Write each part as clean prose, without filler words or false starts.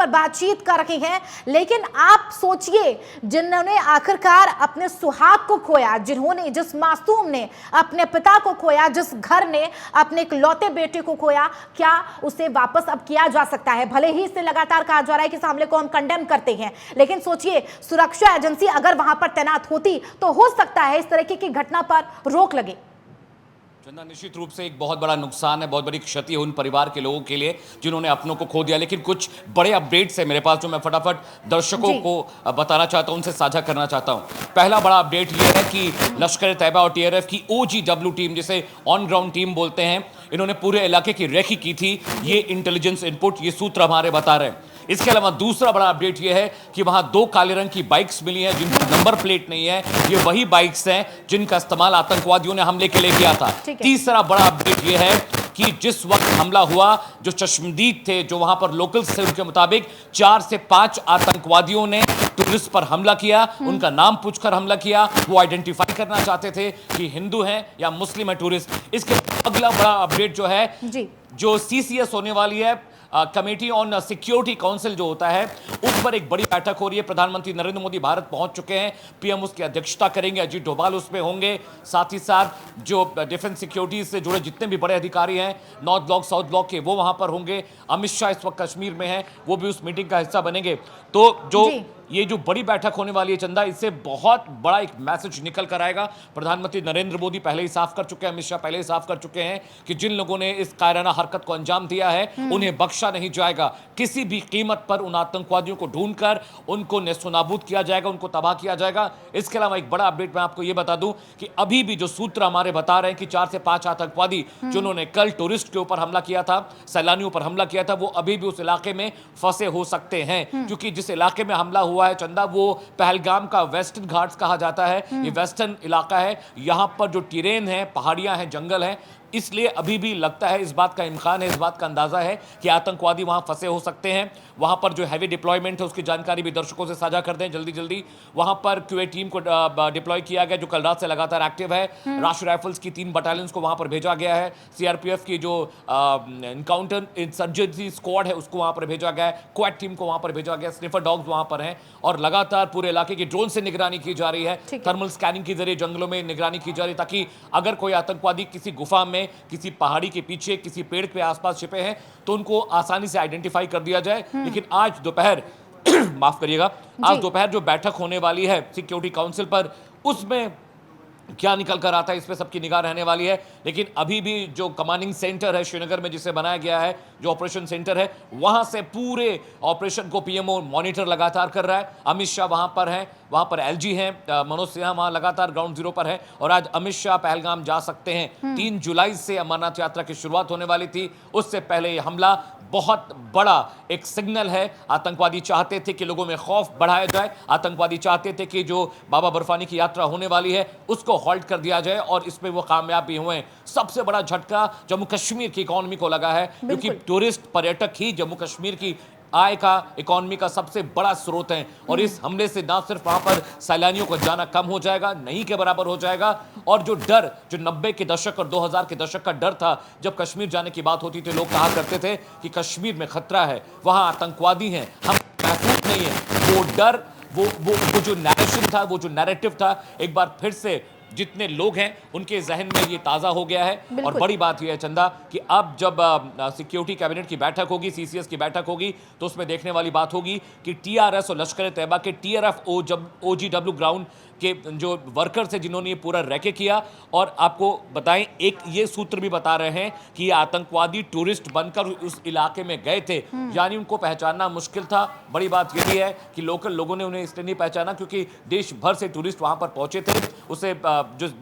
पर बातचीत कर रहे हैं। लेकिन आप सोचिए, जिन्होंने आखिरकार अपने सुहाग को खोया, जिस मासूम ने अपने पिता को खोया, जिस घर ने अपने इकलौते बेटे को खोया, क्या उसे वापस अब किया जा सकता है? भले ही इससे लगातार कहा जा रहा है कि इस हमले को हम कंडेम करते हैं, लेकिन सोचिए सुरक्षा एजेंसी अगर वहां पर तैनात होती तो हो सकता है इस तरह की घटना पर रोक लगे। चंदा, निश्चित रूप से एक बहुत बड़ा नुकसान है, बहुत बड़ी क्षति है उन परिवार के लोगों के लिए जिन्होंने अपनों को खो दिया। लेकिन कुछ बड़े अपडेट्स है मेरे पास जो मैं फटाफट दर्शकों को बताना चाहता हूं, उनसे साझा करना चाहता हूं। पहला बड़ा अपडेट यह है कि लश्कर तैयबा और टीआरएफ की OGW टीम, जिसे ऑन ग्राउंड टीम बोलते हैं, इन्होंने पूरे इलाके की रेकी की थी। ये इंटेलिजेंस इनपुट, ये सूत्र हमारे बता रहे हैं। इसके अलावा दूसरा बड़ा अपडेट यह है कि वहां 2 काले रंग की बाइक्स मिली हैं जिनकी नंबर प्लेट नहीं है। ये वही बाइक्स हैं जिनका इस्तेमाल आतंकवादियों ने हमले के लिए किया था। तीसरा बड़ा अपडेट यह है कि जिस वक्त हमला हुआ, जो चश्मदीद थे, जो वहां पर लोकल से, उनके मुताबिक 4 से 5 आतंकवादियों ने टूरिस्ट पर हमला किया। उनका नाम पूछकर हमला किया। वो आइडेंटिफाई करना चाहते थे कि हिंदू हैं या मुस्लिम है टूरिस्ट। इसके अगला बड़ा अपडेट जो है, जो CCS होने वाली है, कमेटी ऑन सिक्योरिटी काउंसिल जो होता है, उस पर एक बड़ी बैठक हो रही है। प्रधानमंत्री नरेंद्र मोदी भारत पहुंच चुके हैं। PM उसकी अध्यक्षता करेंगे, अजीत डोभाल उसमें होंगे। साथ ही साथ जो डिफेंस सिक्योरिटी से जुड़े जितने भी बड़े अधिकारी हैं नॉर्थ ब्लॉक, साउथ ब्लॉक के, वो वहां पर होंगे। अमित शाह इस वक्त कश्मीर में हैं, वो भी उस मीटिंग का हिस्सा बनेंगे। तो ये जो बड़ी बैठक होने वाली है चंदा, इससे बहुत बड़ा एक मैसेज निकल कर आएगा। प्रधानमंत्री नरेंद्र मोदी पहले ही साफ कर चुके हैं, अमित शाह पहले ही साफ कर चुके हैं कि जिन लोगों ने इस कायराना हरकत को अंजाम दिया है उन्हें बख्शा नहीं जाएगा। किसी भी कीमत पर उन आतंकवादियों को ढूंढकर उनको नेस्तनाबूद किया जाएगा, उनको तबाह किया जाएगा। इसके अलावा एक बड़ा अपडेट मैं आपको यह बता दूं कि अभी भी जो सूत्र हमारे बता रहे हैं कि 4 से 5 आतंकवादी जिन्होंने कल टूरिस्ट के ऊपर हमला किया था, सैलानियों पर हमला किया था, वो अभी भी उस इलाके में फंसे हो सकते हैं। क्योंकि जिस इलाके में हमला हुआ है चंदा, वो पहलगाम का वेस्टर्न घाट्स कहा जाता है। ये वेस्टर्न इलाका है, यहां पर जो टेरेन है, पहाड़ियां हैं, जंगल हैं, इसलिए अभी भी लगता है, इस बात का इम्कान है, इस बात का अंदाजा है कि आतंकवादी वहां फंसे हो सकते हैं। वहां पर जो हैवी डिप्लॉयमेंट है उसकी जानकारी भी दर्शकों से साझा कर दें जल्दी जल्दी। वहां पर QA टीम को डिप्लॉय किया गया जो कल रात से लगातार एक्टिव है। राष्ट्रीय राइफल्स की 3 बटालियंस को वहां पर भेजा गया है। CRPF की जो इनकाउंटर इंसर्जेंसी स्क्वाड है उसको वहां पर भेजा गया है। क्वाड टीम को वहां पर भेजा गया। स्निफर डॉग्स वहां पर हैं और लगातार पूरे इलाके की ड्रोन से निगरानी की जा रही है। थर्मल स्कैनिंग के जरिए जंगलों में निगरानी की जा रही है ताकि अगर कोई आतंकवादी किसी गुफा में, किसी पहाड़ी के पीछे, किसी पेड़ के आसपास छिपे हैं तो उनको आसानी से आइडेंटिफाई कर दिया जाए। लेकिन आज दोपहर माफ करिएगा, आज दोपहर जो बैठक होने वाली है सिक्योरिटी काउंसिल पर, उसमें क्या निकल कर आता है इस पे सबकी निगाह रहने वाली है। लेकिन अभी भी जो कमांडिंग सेंटर है श्रीनगर में जिसे बनाया गया है, जो ऑपरेशन सेंटर है, वहां से पूरे ऑपरेशन को PMO मॉनिटर लगातार कर रहा है। अमित शाह वहां पर हैं, वहां पर LG हैं, मनोज सिन्हा वहां लगातार ग्राउंड जीरो पर है। और आज अमित शाह पहलगाम जा सकते हैं। 3 जुलाई से अमरनाथ यात्रा की शुरुआत होने वाली थी, उससे पहले यह हमला बहुत बड़ा एक सिग्नल है। आतंकवादी चाहते थे कि लोगों में खौफ बढ़ाया जाए, आतंकवादी चाहते थे कि जो बाबा बर्फानी की यात्रा होने वाली है उसको हॉल्ट कर दिया जाए और इसमें वो कामयाब भी हुए। सबसे बड़ा झटका जम्मू कश्मीर की इकोनॉमी को लगा है क्योंकि टूरिस्ट पर्यटक ही जम्मू कश्मीर की आय का, इकोनॉमी का सबसे बड़ा स्रोत है। और इस हमले से ना सिर्फ वहां पर सैलानियों को जाना कम हो जाएगा, नहीं के बराबर हो जाएगा, और जो डर, जो 90 के दशक और 2000 के दशक का डर था, जब कश्मीर जाने की बात होती थी लोग कहा करते थे कि कश्मीर में खतरा है, वहां आतंकवादी हैं, हम महफूज नहीं है, वो डर, वो जो नैरेशन था, वो जो नैरेटिव था, एक बार फिर से जितने लोग हैं उनके जहन में ये ताज़ा हो गया है। और बड़ी बात यह है चंदा कि अब जब सिक्योरिटी कैबिनेट की बैठक होगी, CCS की बैठक होगी, तो उसमें देखने वाली बात होगी कि TRS और लश्कर तैयबा के TRF OGW ग्राउंड के जो वर्कर्स हैं जिन्होंने ये पूरा रैके किया। और आपको बताएं, एक ये सूत्र भी बता रहे हैं कि ये आतंकवादी टूरिस्ट बनकर उस इलाके में गए थे, यानी उनको पहचानना मुश्किल था। बड़ी बात यह भी है कि लोकल लोगों ने उन्हें इसलिए नहीं पहचाना क्योंकि देश भर से टूरिस्ट वहां पर पहुंचे थे। उसे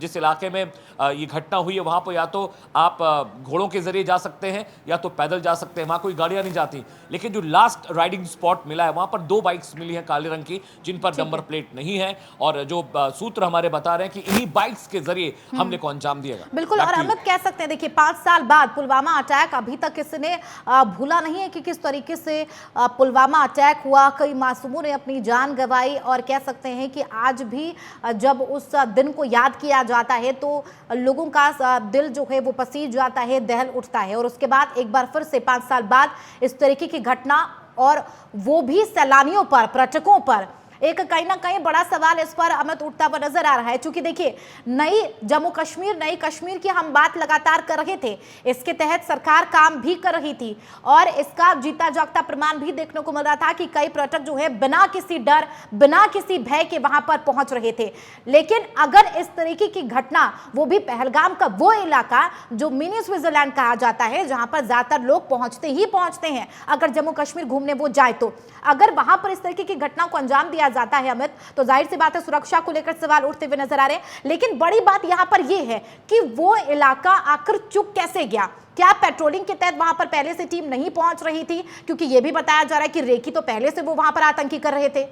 जिस इलाके में ये घटना हुई है वहां पर या तो आप घोड़ों के जरिए जा सकते हैं या तो पैदल जा सकते हैं, वहां कोई गाड़ियां नहीं जाती। लेकिन जो लास्ट राइडिंग स्पॉट मिला है वहां पर 2 बाइक्स मिली हैं काले रंग की जिन पर नंबर प्लेट नहीं है। और जो सूत्र हमारे बता रहे हैं कि इन्हीं बाइक्स के जरिए हमले को अंजाम दिएगा। बिल्कुल। और अहमद, कह सकते हैं, देखिए 5 साल बाद पुलवामा अटैक, अभी तक किसी ने भूला नहीं है कि किस तरीके से पुलवामा अटैक हुआ, कई मासूमों ने अपनी जान गंवाई। और कह सकते हैं कि आज भी जब उस दिन को याद किया जाता है तो लोगों का दिल जो है वो पसीज जाता है, दहल उठता है। और उसके बाद एक बार फिर से 5 साल बाद इस तरीके की घटना और वो भी सैलानियों पर, पर्यटकों पर। एक कहीं ना कहीं बड़ा सवाल इस पर अमित उठता हुआ नजर आ रहा है, क्योंकि देखिए नई जम्मू कश्मीर, नई कश्मीर की हम बात लगातार कर रहे थे, इसके तहत सरकार काम भी कर रही थी और इसका जीता जागता प्रमाण भी देखने को मिल रहा था कि कई पर्यटक जो है बिना किसी डर, बिना किसी भय के वहां पर पहुंच रहे थे। लेकिन अगर इस तरीके की घटना, वो भी पहलगाम का वो इलाका जो मिनी स्विट्जरलैंड कहा जाता है, जहां पर ज्यादातर लोग पहुंचते ही पहुंचते हैं अगर जम्मू कश्मीर घूमने वो जाए, तो अगर वहां पर इस तरीके की घटना को अंजाम दिया जाता है अमित, तो जाहिर सी बात है सुरक्षा को लेकर सवाल उठते हुए नजर आ रहे हैं। लेकिन बड़ी बात यहां पर यह है कि वो इलाका आखिर चुप कैसे गया? क्या पेट्रोलिंग के तहत वहां पर पहले से टीम नहीं पहुंच रही थी? क्योंकि यह भी बताया जा रहा है कि रेकी तो पहले से वो वहां पर आतंकी कर रहे थे।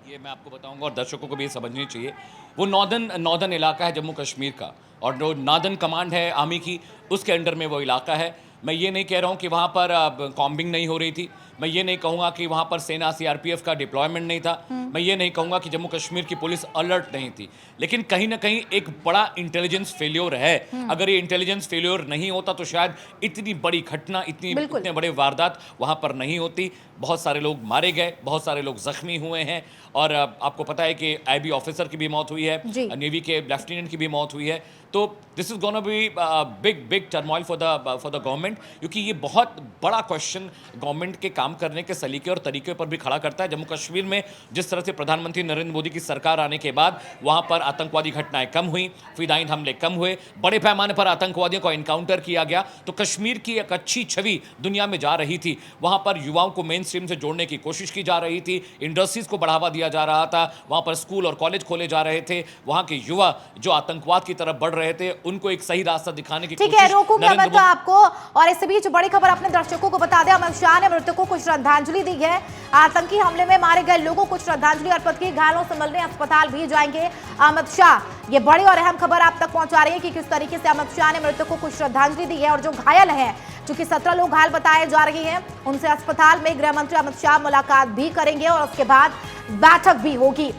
ये मैं आपको बताऊंगा और दर्शकों को भी ये समझनी चाहिए, वो नॉर्दर्न इलाका है जम्मू कश्मीर का, और जो नॉर्दर्न कमांड है आर्मी की, उसके अंडर में वो इलाका है। मैं ये नहीं कह रहा हूँ कि वहाँ पर कॉम्बिंग नहीं हो रही थी, मैं ये नहीं कहूँगा कि वहाँ पर सेना सीआरपीएफ का डिप्लॉयमेंट नहीं था, मैं ये नहीं कहूँगा कि जम्मू कश्मीर की पुलिस अलर्ट नहीं थी, लेकिन कहीं ना कहीं एक बड़ा इंटेलिजेंस फेल्योर है। अगर ये इंटेलिजेंस फेल्योर नहीं होता तो शायद इतनी बड़ी घटना, इतने बड़े वारदात वहाँ पर नहीं होती। बहुत सारे लोग मारे गए, बहुत सारे लोग जख्मी हुए हैं, और आपको पता है कि आईबी ऑफिसर की भी मौत हुई है, नेवी के लेफ्टिनेंट की भी मौत हुई है। तो this is gonna be big turmoil for the government, क्योंकि ये बहुत बड़ा क्वेश्चन गवर्नमेंट के काम करने के सलीके और तरीके पर भी खड़ा करता है। जम्मू कश्मीर में जिस तरह से प्रधानमंत्री नरेंद्र मोदी की सरकार आने के बाद वहाँ पर आतंकवादी घटनाएं कम हुई, फिदायीन हमले कम हुए, बड़े पैमाने पर आतंकवादियों को एनकाउंटर किया गया, तो कश्मीर की एक अच्छी छवि दुनिया में जा रही थी। वहाँ पर युवाओं को मेन स्ट्रीम से जोड़ने की कोशिश की जा रही थी, इंडस्ट्रीज को बढ़ावा दिया जा रहा था, वहाँ पर स्कूल और कॉलेज खोले जा रहे थे, वहाँ के युवा जो आतंकवाद की तरफ बढ़ रहे थे उनको एक सही रास्ता दिखाने की ठीक है, रोकूंगी अमित आपको। और इस बीच बड़ी खबर अपने दर्शकों को बता दें, अमित शाह ने मृतकों को श्रद्धांजलि दी है। आतंकी हमले में मारे गए लोगों को श्रद्धांजलि अर्पित की, घायलों से मिलने अस्पताल भी जाएंगे अमित शाह। ये बड़ी और अहम खबर आप तक पहुंचा रही है कि किस तरीके से अमित शाह ने मृतकों को श्रद्धांजलि दी है, और जो घायल हैं, चूंकि 17 लोग घायल बताए जा रहे हैं, उनसे अस्पताल में गृह मंत्री अमित शाह मुलाकात भी करेंगे और उसके बाद बैठक भी होगी।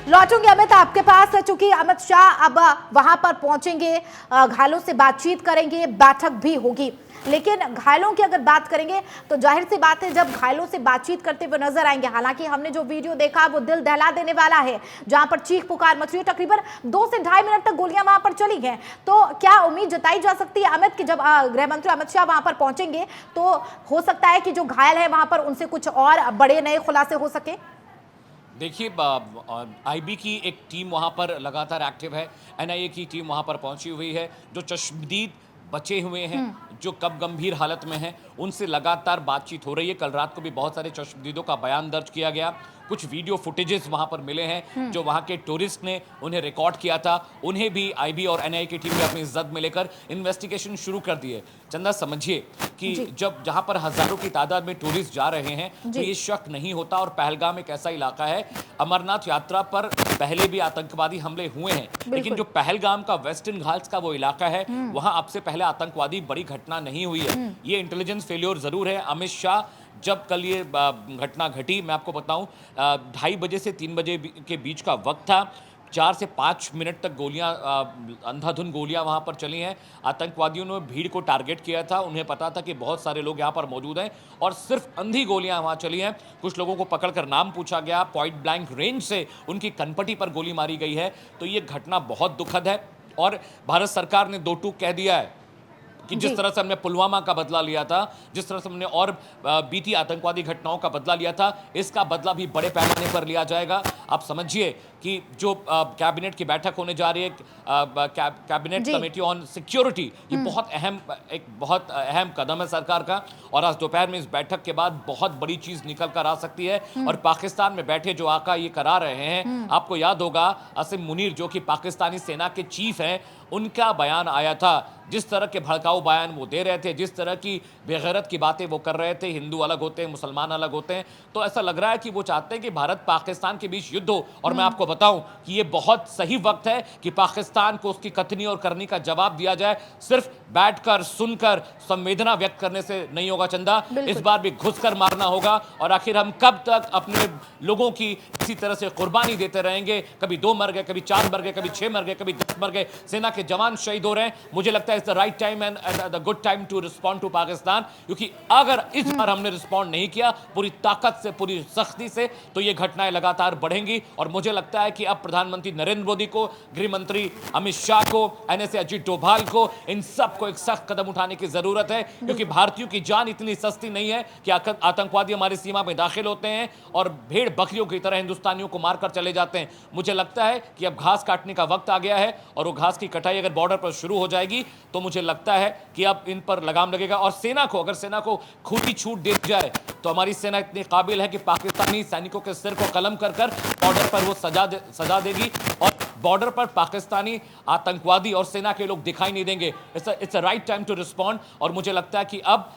लौटूंगे अमित आपके पास, चूंकि अमित शाह अब वहां पर पहुंचेंगे, घायलों से बातचीत करेंगे, बैठक भी होगी। लेकिन घायलों की अगर बात करेंगे तो जाहिर सी बात है, जब घायलों से बातचीत करते हुए नजर आएंगे, हालांकि हमने जो वीडियो देखा वो दिल दहला देने वाला है, जहां पर चीख पुकार मच रही है, तकरीबन 2 से ढाई मिनट तक गोलियां वहां पर चली हैं। तो क्या उम्मीद जताई जा सकती है अमित कि जब गृह मंत्री अमित शाह वहां पर पहुंचेंगे तो हो सकता है कि जो घायल है वहां पर उनसे कुछ और बड़े नए खुलासे हो सके? देखिए, आईबी की एक टीम वहाँ पर लगातार एक्टिव है, एनआईए की टीम वहाँ पर पहुँची हुई है, जो चश्मदीद बचे हुए हैं, जो कब गंभीर हालत में हैं, उनसे लगातार बातचीत हो रही है। कल रात को भी बहुत सारे चश्मदीदों का बयान दर्ज किया गया, कुछ वीडियो फुटेजेस वहाँ पर मिले हैं जो वहाँ के टूरिस्ट ने उन्हें रिकॉर्ड किया था, उन्हें भी आईबी और एनआईए की टीम ने अपनी जद में लेकर इन्वेस्टिगेशन शुरू कर दी है। चंदा, समझिए कि जब जहाँ पर हजारों की तादाद में टूरिस्ट जा रहे हैं तो ये शक नहीं होता, और पहलगाम एक ऐसा इलाका है, अमरनाथ यात्रा पर पहले भी आतंकवादी हमले हुए हैं, लेकिन जो पहलगाम का वेस्टर्न घाट्स का वो इलाका है, वहाँ अब से पहले आतंकवादी बड़ी घटना नहीं हुई है। ये इंटेलिजेंस फेल्योर जरूर है। अमित शाह जब कल ये घटना घटी, मैं आपको बताऊं, 2:30 बजे से 3 बजे के बीच का वक्त था, 4 से 5 मिनट तक गोलियां, अंधाधुंध गोलियां वहां पर चली हैं। आतंकवादियों ने भीड़ को टारगेट किया था, उन्हें पता था कि बहुत सारे लोग यहां पर मौजूद हैं, और सिर्फ अंधी गोलियां वहां चली हैं। कुछ लोगों को पकड़कर नाम पूछा गया, पॉइंट ब्लैंक रेंज से उनकी कनपटी पर गोली मारी गई है। तो ये घटना बहुत दुखद है, और भारत सरकार ने 2 टूक कह दिया है कि जिस तरह से हमने पुलवामा का बदला लिया था, जिस तरह से हमने और बीती आतंकवादी घटनाओं का बदला लिया था, इसका बदला भी बड़े पैमाने पर लिया जाएगा। आप समझिए कि जो कैबिनेट की बैठक होने जा रही है, कैबिनेट कमेटी ऑन सिक्योरिटी, ये एक बहुत अहम कदम है सरकार का, और आज दोपहर में इस बैठक के बाद बहुत बड़ी चीज निकल कर आ सकती है। और पाकिस्तान में बैठे जो आका ये करा रहे हैं, आपको याद होगा असीम मुनीर जो कि पाकिस्तानी सेना के चीफ हैं, उनका बयान आया था, जिस तरह के भड़काऊ बयान वो दे रहे थे, जिस तरह की बेगैरत की बातें वो कर रहे थे, हिंदू अलग होते हैं, मुसलमान अलग होते हैं, तो ऐसा लग रहा है कि वो चाहते हैं कि भारत पाकिस्तान के बीच युद्ध हो। और मैं आपको बताऊं कि ये बहुत सही वक्त है कि पाकिस्तान को उसकी कथनी और करनी का जवाब दिया जाए। सिर्फ बैठकर सुनकर संवेदना व्यक्त करने से नहीं होगा चंदा, इस बार भी घुसकर मारना होगा। और आखिर हम कब तक अपने लोगों की इसी तरह से कुर्बानी देते रहेंगे? कभी 2 मर गए, कभी 4 मर गए, कभी 6 मर गए, कभी 10 मर गए, सेना के जवान शहीद हो रहे हैं, मुझे लगता है it's the right time and the good time to respond to Pakistan, क्योंकि अगर इस बार हमने रिस्पॉन्ड नहीं किया पूरी ताकत से, पूरी सख्ती से, तो ये घटनाएं लगातार बढ़ेंगी। और मुझे लगता है कि अब प्रधानमंत्री नरेंद्र मोदी को, गृह मंत्री अमित शाह को, एनएसए अजीत डोभाल को, इन सबको एक सख्त कदम उठाने की जरूरत है, क्योंकि भारतीयों की जान इतनी सस्ती नहीं है कि आतंकवादी हमारी सीमा में दाखिल होते हैं और भेड़ बकरियों की तरह हिंदुस्तानियों को मारकर चले जाते हैं। मुझे लगता है कि अब घास काटने का वक्त आ गया है, और वो घास की कटाई अगर बॉर्डर पर शुरू हो जाएगी तो मुझे लगता है कि अब इन पर लगाम लगेगा। और सेना को, अगर सेना को खुद ही छूट दी जाए तो हमारी सेना इतनी काबिल है कि पाकिस्तानी सैनिकों के सिर को कलम कर कर बॉर्डर पर वो सजा देगी, और बॉर्डर पर पाकिस्तानी आतंकवादी और सेना के लोग दिखाई नहीं देंगे। It's a right time to respond. और मुझे लगता है कि अब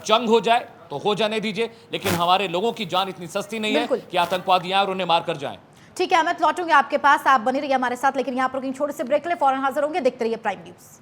जंग हो जाए तो हो जाने दीजिए, लेकिन हमारे लोगों की जान इतनी सस्ती नहीं है कि आतंकवादी आए और उन्हें मारकर जाएं। ठीक है अमित, लौटूंगे आपके पास, आप बने रहिए हमारे साथ, लेकिन यहाँ पर छोटे से ब्रेक ले, फौरन हाजिर होंगे। देखते रहिए प्राइम न्यूज।